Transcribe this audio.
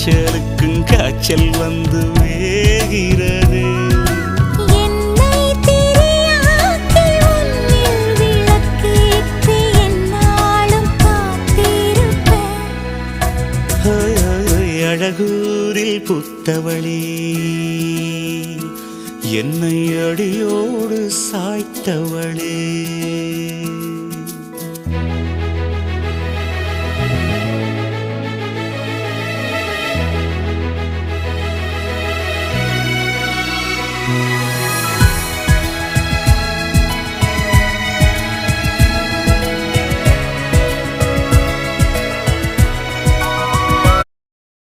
காய்ச்சலுக்கும் காய்ச்சல் வந்து வேகிறது. என்னை திரியாக்கி உன்னில் விளக்கேற்றி என்னாலும் காத்திருப்பேன். அழகூரில் புத்தவளே, என்னை அடியோடு சாய்த்தவளே.